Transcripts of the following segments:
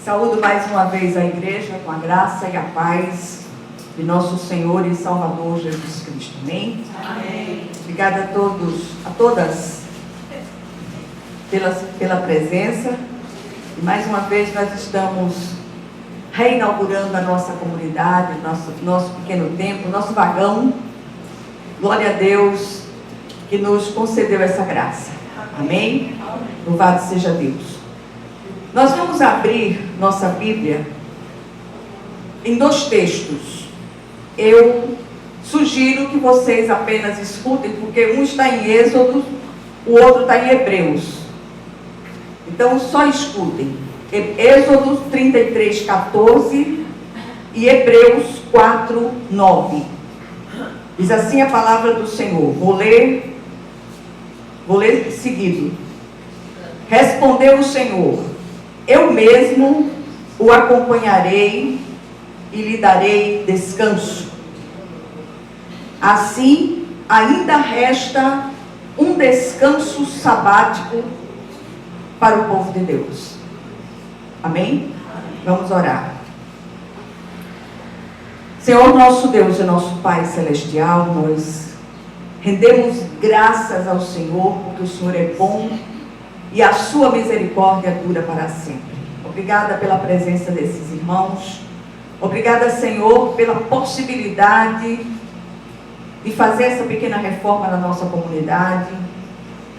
Saúdo mais uma vez a igreja com a graça e a paz de nosso Senhor e Salvador Jesus Cristo. Amém? Amém. Obrigada a todos, a todas pela presença. E mais uma vez nós estamos reinaugurando a nossa comunidade, nosso pequeno templo, nosso vagão. Glória a Deus que nos concedeu essa graça. Amém? Louvado seja Deus. Nós vamos abrir nossa Bíblia em 2 textos. Eu sugiro que vocês apenas escutem, porque um está em Êxodo, o outro está em Hebreus. Então só escutem. Êxodo 33, 14 e Hebreus 4, 9. Diz assim a palavra do Senhor. Vou ler seguido. Respondeu o Senhor: eu mesmo o acompanharei e lhe darei descanso. Assim, ainda resta um descanso sabático para o povo de Deus. Amém? Vamos orar. Senhor nosso Deus e nosso Pai Celestial, nós rendemos graças ao Senhor, porque o Senhor é bom e a sua misericórdia dura para sempre. Obrigada pela presença desses irmãos. Obrigada, Senhor, pela possibilidade de fazer essa pequena reforma na nossa comunidade.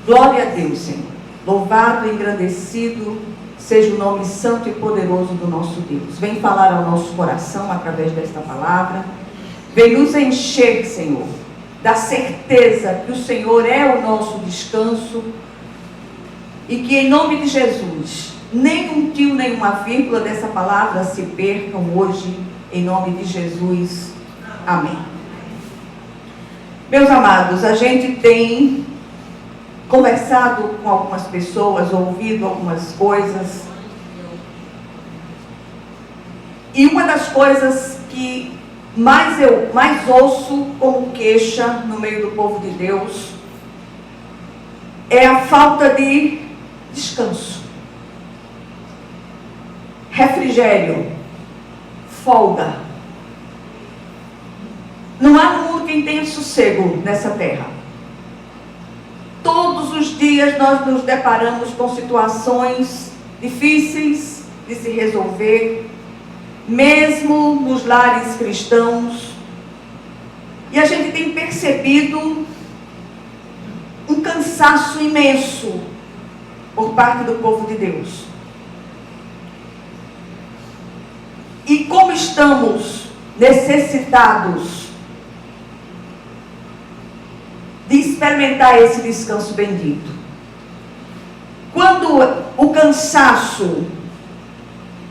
Glória a Deus, Senhor. Louvado e engrandecido seja o nome santo e poderoso do nosso Deus. Vem falar ao nosso coração através desta palavra. Vem nos encher, Senhor, da certeza que o Senhor é o nosso descanso e que, em nome de Jesus, nem um tio, nem uma vírgula dessa palavra se percam hoje, em nome de Jesus. Amém. Meus amados, a gente tem conversado com algumas pessoas, ouvido algumas coisas, e uma das coisas que mais ouço como queixa no meio do povo de Deus é a falta de descanso, refrigério, folga. Não há no mundo quem tenha sossego nessa terra. Todos os dias nós nos deparamos com situações difíceis de se resolver, mesmo nos lares cristãos. E a gente tem percebido um cansaço imenso por parte do povo de Deus. E como estamos necessitados de experimentar esse descanso bendito. Quando o cansaço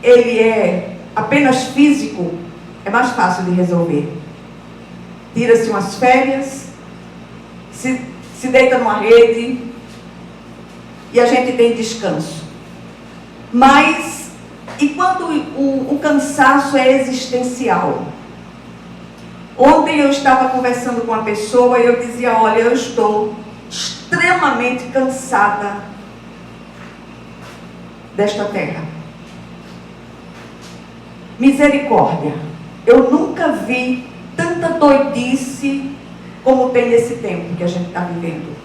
ele é apenas físico, é mais fácil de resolver. Tira-se umas férias, se deita numa rede e a gente tem descanso. Mas, e quando o cansaço é existencial? Ontem eu estava conversando com uma pessoa e eu dizia: olha, eu estou extremamente cansada desta terra. Misericórdia. Eu nunca vi tanta doidice como tem nesse tempo que a gente está vivendo.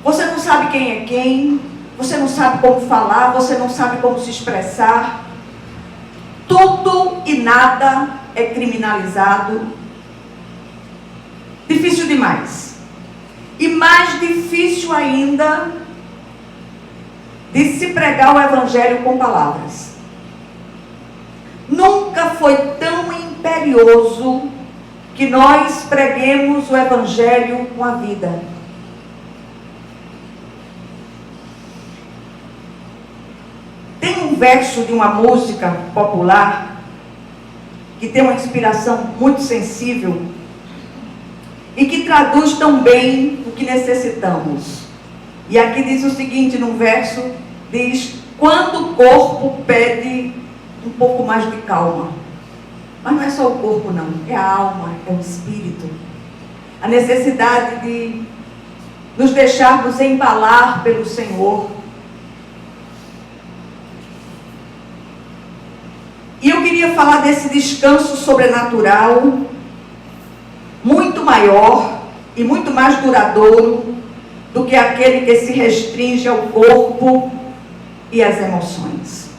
Você não sabe quem é quem, você não sabe como falar, você não sabe como se expressar. Tudo e nada é criminalizado. Difícil demais. E mais difícil ainda de se pregar o evangelho com palavras. Nunca foi tão imperioso que nós preguemos o evangelho com a vida. Tem um verso de uma música popular que tem uma inspiração muito sensível e que traduz tão bem o que necessitamos. E aqui diz o seguinte, num verso, diz: quando o corpo pede um pouco mais de calma. Mas não é só o corpo não, é a alma, é o espírito. A necessidade de nos deixarmos embalar pelo Senhor. E eu queria falar desse descanso sobrenatural, muito maior e muito mais duradouro do que aquele que se restringe ao corpo e às emoções.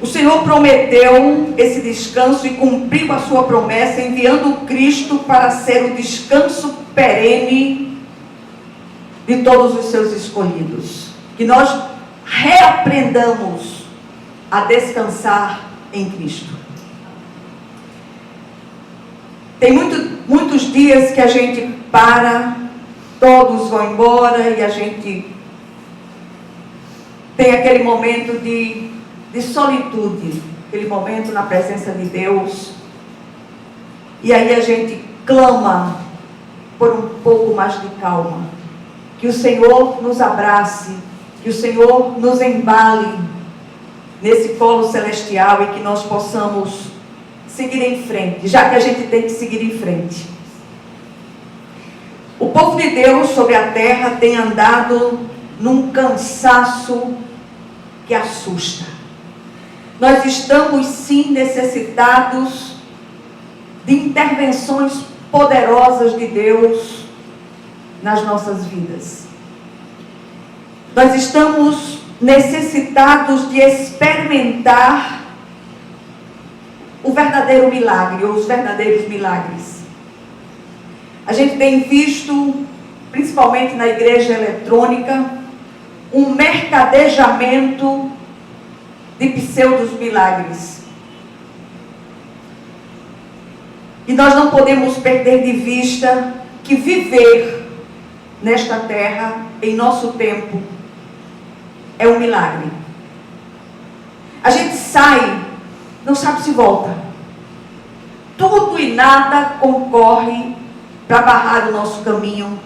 O Senhor prometeu esse descanso e cumpriu a sua promessa, enviando Cristo para ser o descanso perene de todos os seus escolhidos. Que nós reaprendamos a descansar em Cristo. Tem muitos dias que a gente para, todos vão embora e a gente tem aquele momento de solitude, aquele momento na presença de Deus. E aí a gente clama por um pouco mais de calma. Que o Senhor nos abrace, que o Senhor nos embale nesse colo celestial e que nós possamos seguir em frente, já que a gente tem que seguir em frente. O povo de Deus sobre a terra tem andado num cansaço que assusta. Nós estamos sim necessitados de intervenções poderosas de Deus nas nossas vidas. Nós estamos necessitados de experimentar o verdadeiro milagre, ou os verdadeiros milagres. A gente tem visto, principalmente na igreja eletrônica, um mercadejamento de pseudos milagres. E nós não podemos perder de vista que viver nesta terra, em nosso tempo, é um milagre. A gente sai, não sabe se volta. Tudo e nada concorre para barrar o nosso caminho,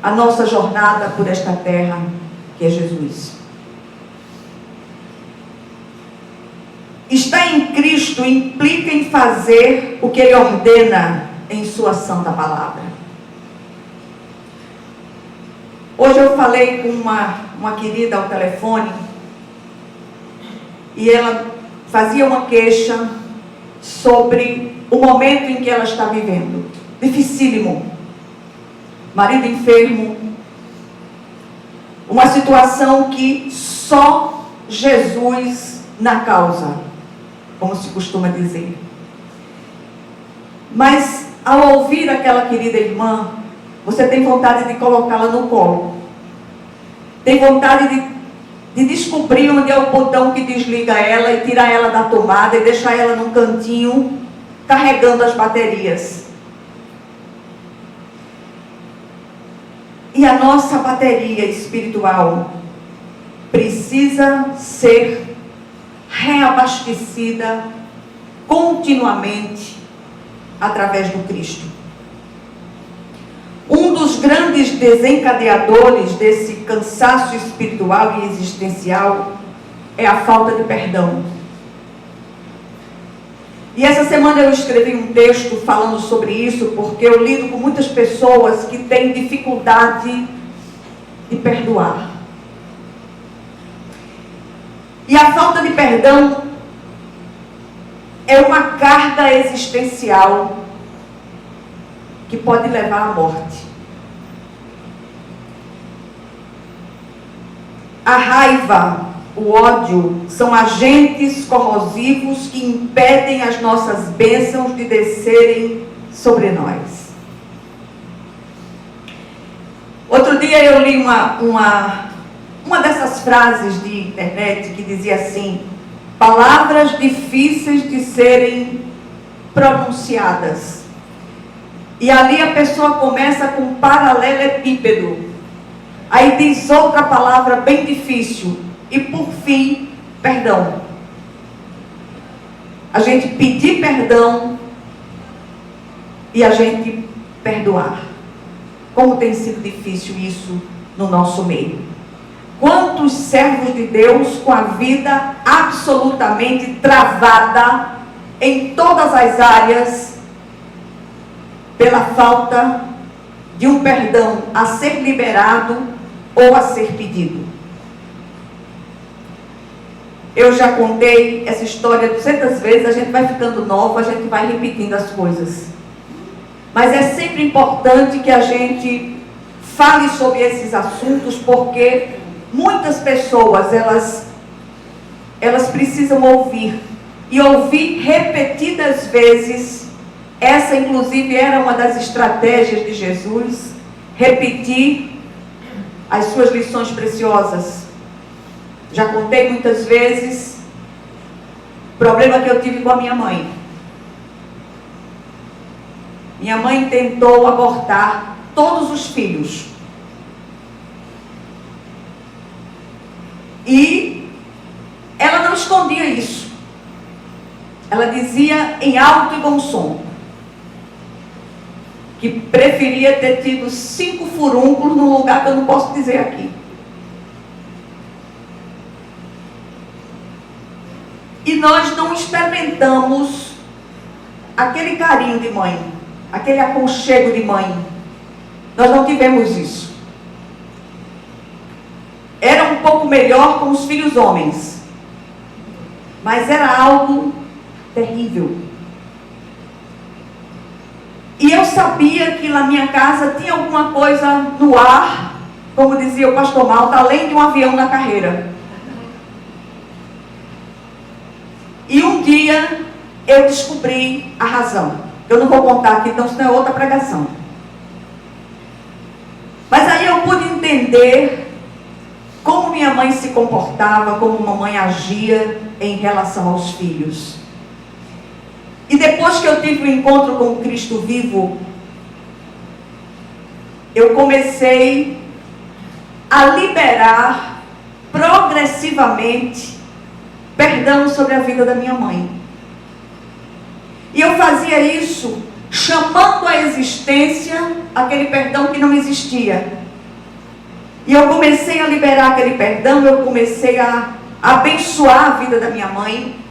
a nossa jornada por esta terra, que é Jesus. Estar em Cristo implica em fazer o que Ele ordena em sua santa palavra. Hoje eu falei com uma querida ao telefone e ela fazia uma queixa sobre o momento em que ela está vivendo. Dificílimo. Marido enfermo. Uma situação que só Jesus na causa, como se costuma dizer. Mas ao ouvir aquela querida irmã, você tem vontade de colocá-la no colo. Tem vontade de descobrir onde é o botão que desliga ela e tirar ela da tomada e deixar ela num cantinho carregando as baterias. E a nossa bateria espiritual precisa ser reabastecida continuamente através do Cristo. Um dos grandes desencadeadores desse cansaço espiritual e existencial é a falta de perdão. E essa semana eu escrevi um texto falando sobre isso, porque eu lido com muitas pessoas que têm dificuldade de perdoar. E a falta de perdão é uma carga existencial que pode levar à morte. A raiva, o ódio, são agentes corrosivos que impedem as nossas bênçãos de descerem sobre nós. Outro dia eu li uma dessas frases de internet que dizia assim: palavras difíceis de serem pronunciadas. E ali a pessoa começa com paralelepípedo. Aí diz outra palavra bem difícil. E por fim, perdão. A gente pedir perdão e a gente perdoar. Como tem sido difícil isso no nosso meio. Quantos servos de Deus com a vida absolutamente travada em todas as áreas pela falta de um perdão a ser liberado ou a ser pedido. Eu já contei essa história 200 vezes, a gente vai ficando nova, a gente vai repetindo as coisas. Mas é sempre importante que a gente fale sobre esses assuntos, porque muitas pessoas, elas precisam ouvir. E ouvir repetidas vezes. Essa, inclusive, era uma das estratégias de Jesus. Repetir as suas lições preciosas. Já contei muitas vezes o problema que eu tive com a minha mãe. Minha mãe tentou abortar todos os filhos. E ela não escondia isso. Ela dizia em alto e bom som que preferia ter tido 5 furúnculos num lugar que eu não posso dizer aqui. E nós não experimentamos aquele carinho de mãe, aquele aconchego de mãe. Nós não tivemos isso. Era um pouco melhor com os filhos homens, mas era algo terrível. E eu sabia que na minha casa tinha alguma coisa no ar, como dizia o pastor Malta, além de um avião na carreira. E um dia eu descobri a razão. Eu não vou contar aqui, então senão é outra pregação. Mas aí eu pude entender como minha mãe se comportava, como mamãe agia em relação aos filhos. E depois que eu tive o encontro com o Cristo vivo, eu comecei a liberar progressivamente perdão sobre a vida da minha mãe. E eu fazia isso chamando à existência aquele perdão que não existia. E eu comecei a liberar aquele perdão, eu comecei a abençoar a vida da minha mãe.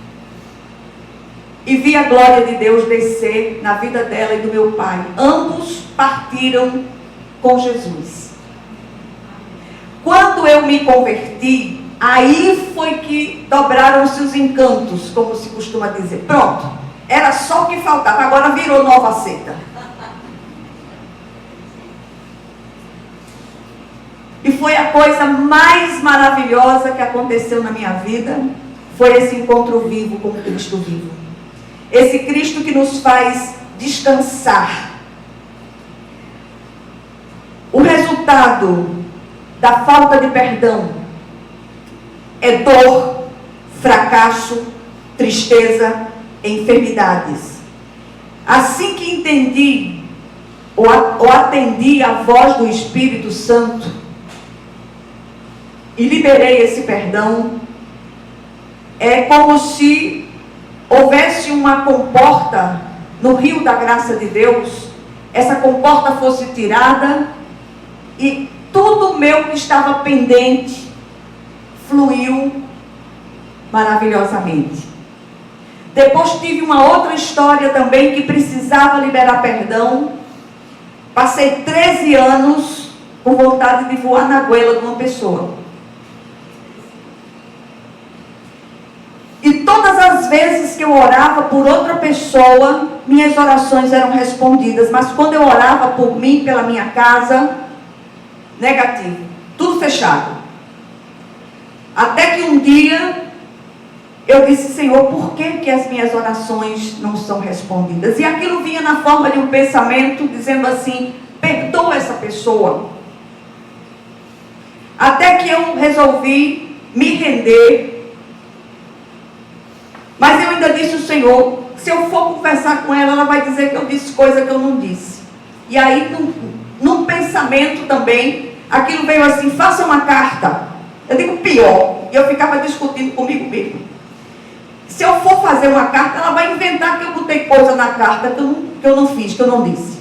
E vi a glória de Deus descer na vida dela e do meu pai. Ambos partiram com Jesus. Quando eu me converti, aí foi que dobraram-se os encantos, como se costuma dizer. Pronto, era só o que faltava, agora virou nova seita. E foi a coisa mais maravilhosa que aconteceu na minha vida, foi esse encontro vivo com o Cristo vivo. Esse Cristo que nos faz descansar. O resultado da falta de perdão é dor, fracasso, tristeza, enfermidades. Assim que entendi ou atendi a voz do Espírito Santo e liberei esse perdão, é como se houvesse uma comporta no rio da graça de Deus, essa comporta fosse tirada e tudo meu que estava pendente fluiu maravilhosamente. Depois tive uma outra história também que precisava liberar perdão. Passei 13 anos com vontade de voar na goela de uma pessoa. E todas as vezes que eu orava por outra pessoa, minhas orações eram respondidas. Mas quando eu orava por mim, pela minha casa, negativo. Tudo fechado. Até que um dia eu disse: Senhor, por que as minhas orações não são respondidas? E aquilo vinha na forma de um pensamento dizendo assim: perdoa essa pessoa. Até que eu resolvi me render. Mas eu ainda disse ao Senhor: se eu for conversar com ela, ela vai dizer que eu disse coisa que eu não disse. E aí, num pensamento também, aquilo veio assim: faça uma carta. Eu digo pior. E eu ficava discutindo comigo mesmo. Se eu for fazer uma carta, ela vai inventar que eu botei coisa na carta que eu não fiz, que eu não disse.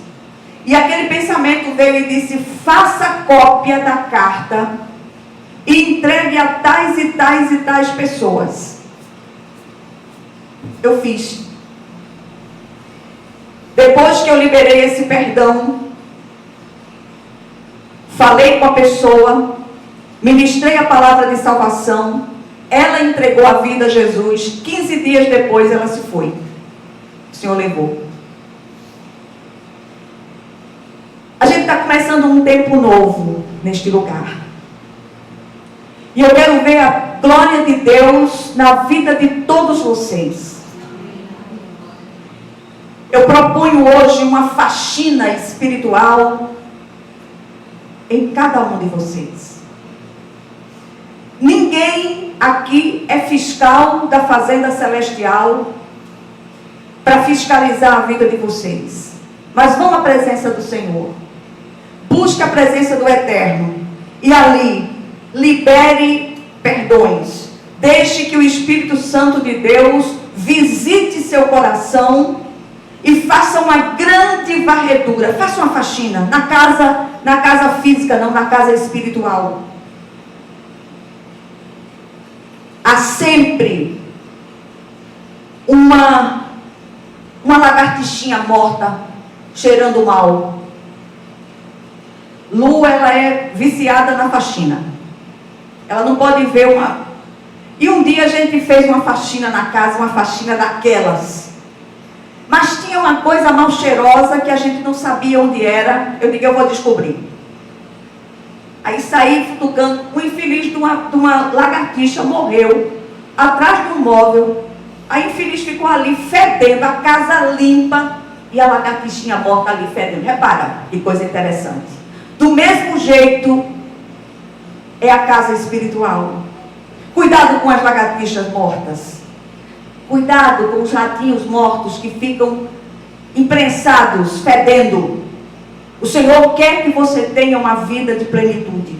E aquele pensamento veio e disse: faça cópia da carta e entregue a tais e tais e tais pessoas. Eu fiz. Depois que eu liberei esse perdão, falei com a pessoa, ministrei a palavra de salvação, ela entregou a vida a Jesus. 15 dias depois ela se foi. O Senhor levou. A gente está começando um tempo novo neste lugar. E eu quero ver a glória de Deus na vida de todos vocês. Eu proponho hoje uma faxina espiritual em cada um de vocês. Ninguém aqui é fiscal da Fazenda Celestial para fiscalizar a vida de vocês. Mas vão à presença do Senhor. Busque a presença do Eterno. E ali, libere perdões. Deixe que o Espírito Santo de Deus visite seu coração e faça uma grande varredura. Faça uma faxina na casa física, não na casa espiritual. Há sempre uma lagartixinha morta cheirando mal. Lu, ela é viciada na faxina. Ela não pode ver uma... E um dia a gente fez uma faxina na casa, uma faxina daquelas. Mas tinha uma coisa mal cheirosa que a gente não sabia onde era. Eu digo, eu vou descobrir. Aí saí futucando. O infeliz de uma lagartixa morreu atrás de um móvel. A infeliz ficou ali fedendo, a casa limpa e a lagartixinha morta ali fedendo. Repara, que coisa interessante. Do mesmo jeito é a casa espiritual. Cuidado com as lagartixas mortas. Cuidado com os ratinhos mortos que ficam imprensados, fedendo. O Senhor quer que você tenha uma vida de plenitude.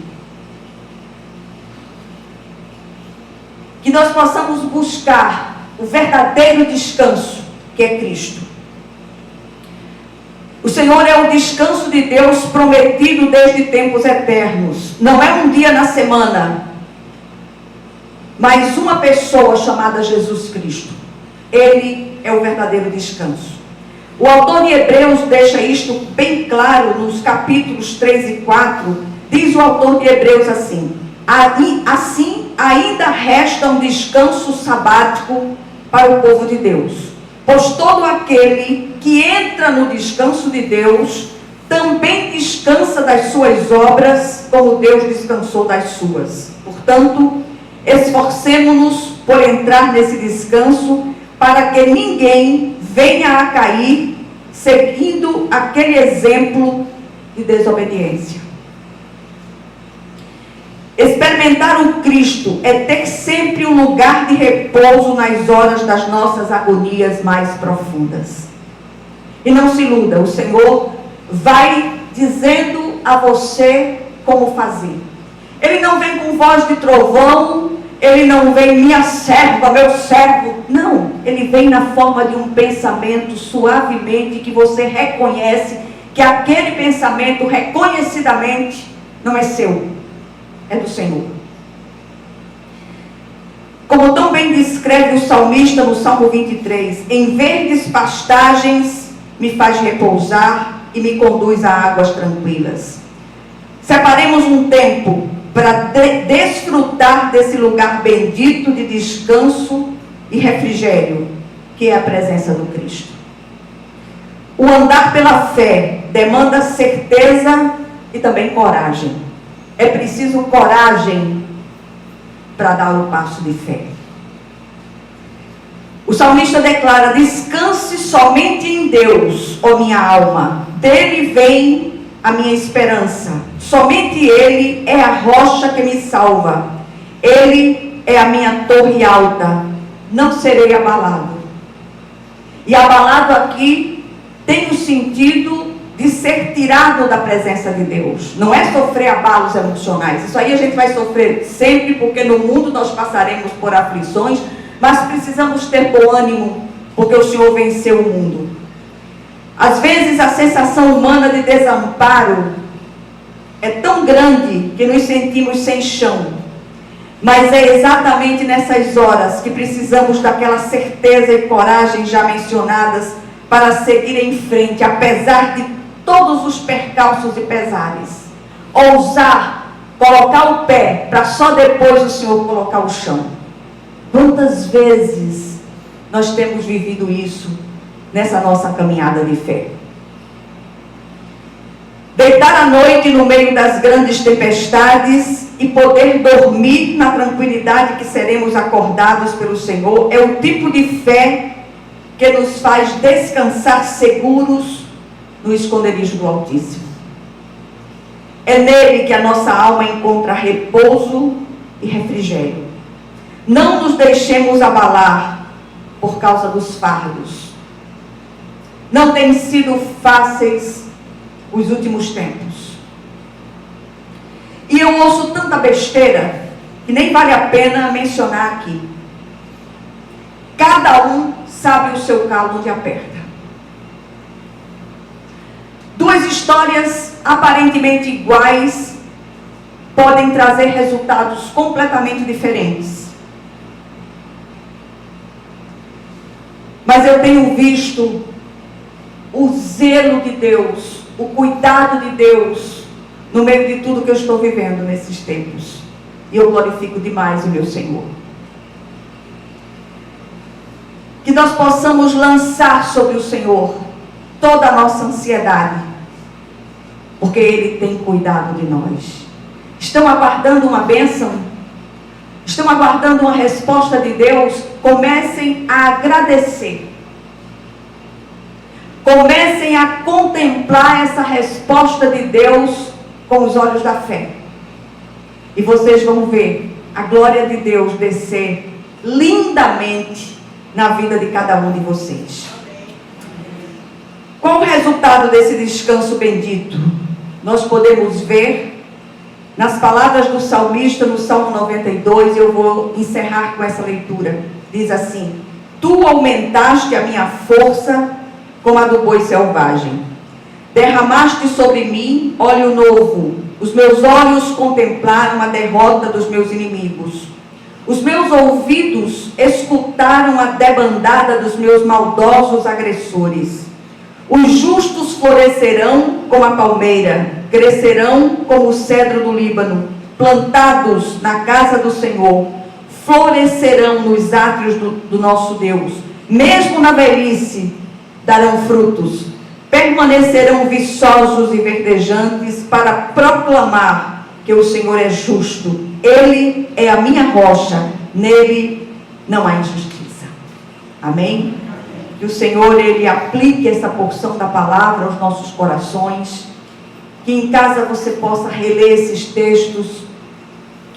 Que nós possamos buscar o verdadeiro descanso, que é Cristo. O Senhor é o descanso de Deus prometido desde tempos eternos. Não é um dia na semana, mas uma pessoa chamada Jesus Cristo. Ele é o verdadeiro descanso. O autor de Hebreus deixa isto bem claro nos capítulos 3 e 4. Diz o autor de Hebreus assim: assim ainda resta um descanso sabático para o povo de Deus. Pois todo aquele que entra no descanso de Deus também descansa das suas obras, como Deus descansou das suas. Portanto, esforcemo-nos por entrar nesse descanso, para que ninguém venha a cair seguindo aquele exemplo de desobediência. Experimentar o Cristo é ter sempre um lugar de repouso nas horas das nossas agonias mais profundas. E não se iluda, o Senhor vai dizendo a você como fazer. Ele não vem com voz de trovão, ele não vem minha serva, meu servo. Não, ele vem na forma de um pensamento suavemente, que você reconhece que aquele pensamento reconhecidamente não é seu, é do Senhor. Como tão bem descreve o salmista no Salmo 23, em verdes pastagens me faz repousar e me conduz a águas tranquilas. Separemos um tempo para desfrutar desse lugar bendito de descanso e refrigério, que é a presença do Cristo. O andar pela fé demanda certeza e também coragem. É preciso coragem para dar o passo de fé. O salmista declara: descanse somente em Deus, ó minha alma, dele vem a minha esperança. Somente Ele é a rocha que me salva. Ele é a minha torre alta. Não serei abalado. E abalado aqui tem o sentido de ser tirado da presença de Deus. Não é sofrer abalos emocionais. Isso aí a gente vai sofrer sempre, porque no mundo nós passaremos por aflições, mas precisamos ter bom ânimo, porque o Senhor venceu o mundo. Às vezes a sensação humana de desamparo é tão grande que nos sentimos sem chão. Mas é exatamente nessas horas que precisamos daquela certeza e coragem já mencionadas para seguir em frente, apesar de todos os percalços e pesares. Ousar colocar o pé para só depois o Senhor colocar o chão. Quantas vezes nós temos vivido isso nessa nossa caminhada de fé? Deitar à noite no meio das grandes tempestades e poder dormir na tranquilidade que seremos acordados pelo Senhor é o tipo de fé que nos faz descansar seguros no esconderijo do Altíssimo. É nele que a nossa alma encontra repouso e refrigério. Não nos deixemos abalar por causa dos fardos. Não têm sido fáceis os últimos tempos. E eu ouço tanta besteira que nem vale a pena mencionar aqui. Cada um sabe o seu calo onde aperta. Duas histórias aparentemente iguais podem trazer resultados completamente diferentes. Mas eu tenho visto o zelo de Deus, o cuidado de Deus no meio de tudo que eu estou vivendo nesses tempos. E eu glorifico demais o meu Senhor. Que nós possamos lançar sobre o Senhor toda a nossa ansiedade, porque Ele tem cuidado de nós. Estão aguardando uma bênção? Estão aguardando uma resposta de Deus? Comecem a agradecer. Comecem a contemplar essa resposta de Deus com os olhos da fé. E vocês vão ver a glória de Deus descer lindamente na vida de cada um de vocês. Qual o resultado desse descanso bendito? Nós podemos ver nas palavras do salmista no Salmo 92, eu vou encerrar com essa leitura. Diz assim: Tu aumentaste a minha força como a do boi selvagem. Derramaste sobre mim óleo novo. Os meus olhos contemplaram a derrota dos meus inimigos. Os meus ouvidos escutaram a debandada dos meus maldosos agressores. Os justos florescerão como a palmeira, crescerão como o cedro do Líbano, plantados na casa do Senhor, florescerão nos átrios do nosso Deus. Mesmo na velhice darão frutos, permanecerão viçosos e verdejantes para proclamar que o Senhor é justo. Ele é a minha rocha, nele não há injustiça. Amém? Que o Senhor, Ele aplique essa porção da palavra aos nossos corações, que em casa você possa reler esses textos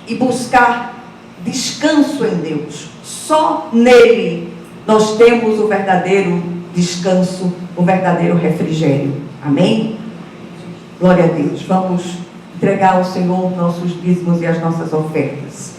e buscar descanso em Deus. Só nele nós temos o verdadeiro descanso, o verdadeiro refrigério. Amém? Glória a Deus. Vamos entregar ao Senhor nossos dízimos e as nossas ofertas.